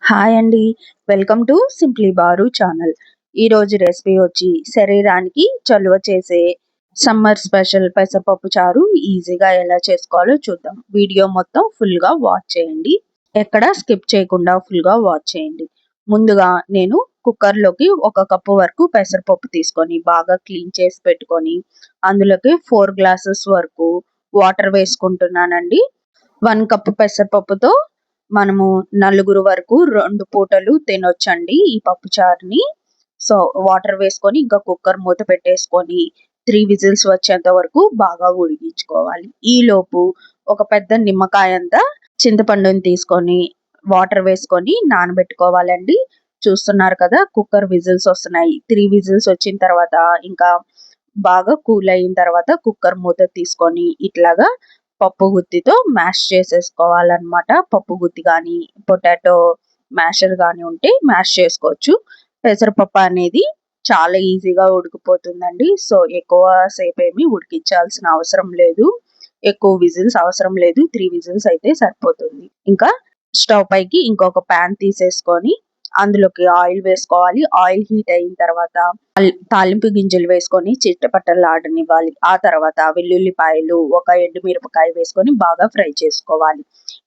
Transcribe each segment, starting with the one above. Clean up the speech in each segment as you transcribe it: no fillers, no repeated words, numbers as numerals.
Hi అండి. Welcome to simply bar channel. ఈరోజు recipe వచ్చి శరీరానికి చలువ చేసే సమ్మర్ స్పెషల్ పెసరపప్పు చారు ఈజీగా ఎలా చేసుకోవాలో చూద్దాం. వీడియో మొత్తం ఫుల్గా వాచ్ చేయండి. ఎక్కడ స్కిప్ చేయకుండా ఫుల్గా వాచ్ చేయండి. ముందుగా నేను కుక్కర్లోకి 1 కప్పు వరకు పెసరపప్పు తీసుకొని బాగా క్లీన్ చేసి పెట్టుకొని అందులోకి 4 గ్లాసెస్ వరకు వాటర్ వేసుకుంటున్నానండి. 1 కప్పు పెసరపప్పుతో మనము నలుగురు వరకు 2 పూటలు తినొచ్చండి ఈ పప్పు చారుని. సో వాటర్ వేసుకొని ఇంకా కుక్కర్ మూత పెట్టేసుకొని 3 విజిల్స్ వచ్చేంత వరకు బాగా ఉడికించుకోవాలి. ఈలోపు ఒక పెద్ద నిమ్మకాయ అంతా చింతపండుని తీసుకొని వాటర్ వేసుకొని నానబెట్టుకోవాలండి. చూస్తున్నారు కదా, కుక్కర్ విజిల్స్ వస్తున్నాయి. 3 విజిల్స్ వచ్చిన తర్వాత ఇంకా బాగా కూల్ అయిన తర్వాత కుక్కర్ మూత తీసుకొని ఇట్లాగా పప్పు గుత్తితో మ్యాష్ చేసేసుకోవాలన్నమాట. పప్పు గుత్తి కానీ పొటాటో మ్యాషర్ కానీ ఉంటే మ్యాష్ చేసుకోవచ్చు. పెసరపప్పు అనేది చాలా ఈజీగా ఉడికిపోతుందండి. సో ఎక్కువ సేపు ఏమి ఉడికించాల్సిన అవసరం లేదు. ఎక్కువ విజిల్స్ అవసరం లేదు. 3 విజిల్స్ అయితే సరిపోతుంది. ఇంకా స్టవ్ పైకి ఇంకొక ప్యాన్ తీసేసుకొని అందులోకి ఆయిల్ వేసుకోవాలి. ఆయిల్ హీట్ అయిన తర్వాత తాలింపు గింజలు వేసుకొని చిట్టపట్టలాడనివ్వాలి. ఆ తర్వాత వెల్లుల్లిపాయలు, ఒక ఎండుమిరపకాయ వేసుకొని బాగా ఫ్రై చేసుకోవాలి.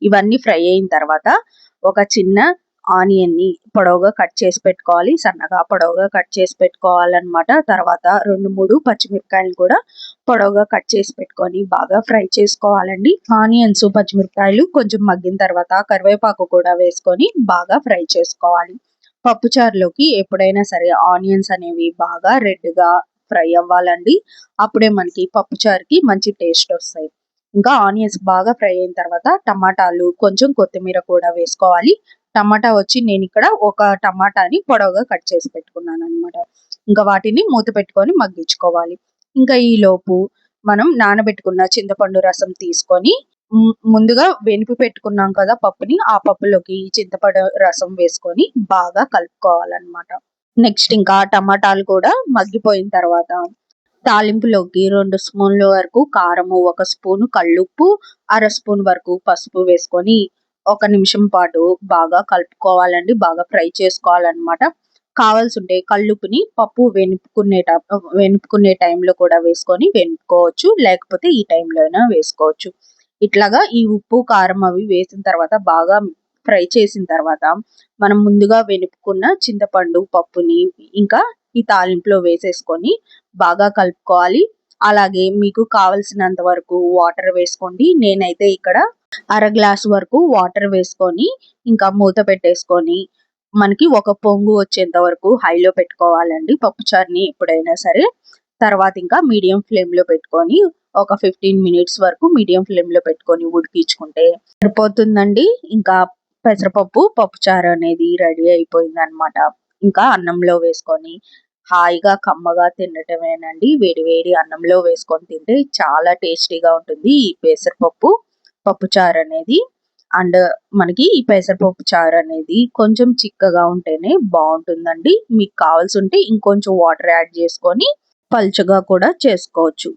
ఇవన్నీ ఫ్రై అయిన తర్వాత ఒక చిన్న ఆనియన్ని పొడవుగా కట్ చేసి పెట్టుకోవాలి. సన్నగా పొడవుగా కట్ చేసి పెట్టుకోవాలన్నమాట. తర్వాత 2-3 పచ్చిమిరపకాయలు కూడా పొడవుగా కట్ చేసి పెట్టుకొని బాగా ఫ్రై చేసుకోవాలండి. ఆనియన్స్, పచ్చిమిరపకాయలు కొంచెం మగ్గిన తర్వాత కరివేపాకు కూడా వేసుకొని బాగా ఫ్రై చేసుకోవాలి. పప్పుచారులోకి ఎప్పుడైనా సరే ఆనియన్స్ అనేవి బాగా రెడ్గా ఫ్రై అవ్వాలండి. అప్పుడే మనకి పప్పుచారుకి మంచి టేస్ట్ వస్తాయి. ఇంకా ఆనియన్స్ బాగా ఫ్రై అయిన తర్వాత టమాటాలు, కొంచెం కొత్తిమీర కూడా వేసుకోవాలి. టమాటా వచ్చి నేను ఇక్కడ ఒక టమాటాని పొడవుగా కట్ చేసి పెట్టుకున్నాను అనమాట. ఇంకా వాటిని మూత పెట్టుకొని మగ్గించుకోవాలి. ఇంకా ఈలోపు మనం నానబెట్టుకున్న చింతపండు రసం తీసుకొని ముందుగా వెనిపి పెట్టుకున్నాం కదా పప్పుని, ఆ పప్పులోకి చింతపండు రసం వేసుకొని బాగా కలుపుకోవాలన్నమాట. నెక్స్ట్ ఇంకా టమాటాలు కూడా మగ్గిపోయిన తర్వాత తాలింపులోకి 2 స్పూన్ల వరకు కారము, 1 స్పూను కల్లుప్పు, 1/2 స్పూన్ వరకు పసుపు వేసుకొని 1 నిమిషం పాటు బాగా కలుపుకోవాలండి. బాగా ఫ్రై చేసుకోవాలన్నమాట. కావాల్సి ఉంటే కల్లుప్పుని పప్పు వెనుపుకునే టైంలో కూడా వేసుకొని వెనుపుకోవచ్చు. లేకపోతే ఈ టైంలో అయినా వేసుకోవచ్చు. ఇట్లాగా ఈ ఉప్పు, కారం అవి వేసిన తర్వాత బాగా ఫ్రై చేసిన తర్వాత మనం ముందుగా వెనుపుకున్న చింతపండు పప్పుని ఇంకా ఈ తాలింపులో వేసేసుకొని బాగా కలుపుకోవాలి. అలాగే మీకు కావలసినంత వరకు వాటర్ వేసుకోండి. నేనైతే ఇక్కడ 1/2 గ్లాస్ వరకు వాటర్ వేసుకొని ఇంకా మూత పెట్టేసుకొని మనకి ఒక పొంగు వచ్చేంత వరకు హైలో పెట్టుకోవాలండి పప్పుచారుని ఎప్పుడైనా సరే. తర్వాత ఇంకా మీడియం ఫ్లేమ్లో పెట్టుకొని ఒక 15 మినిట్స్ వరకు మీడియం ఫ్లేమ్లో పెట్టుకొని ఉడికించుకుంటే సరిపోతుందండి. ఇంకా పెసరపప్పు పప్పుచారు అనేది రెడీ అయిపోయింది అనమాట. ఇంకా అన్నంలో వేసుకొని హాయిగా కమ్మగా తినటమేనండి. వేడి వేడి అన్నంలో వేసుకొని తింటే చాలా టేస్టీగా ఉంటుంది ఈ పెసరపప్పు పప్పుచారు అనేది. అండ్ మనకి ఈ పెసరపప్పు చారు అనేది కొంచెం చిక్కగా ఉంటేనే బాగుంటుందండి. మీకు కావాల్సి ఉంటే ఇంకొంచెం వాటర్ యాడ్ చేసుకొని పలుచగా కూడా చేసుకోవచ్చు.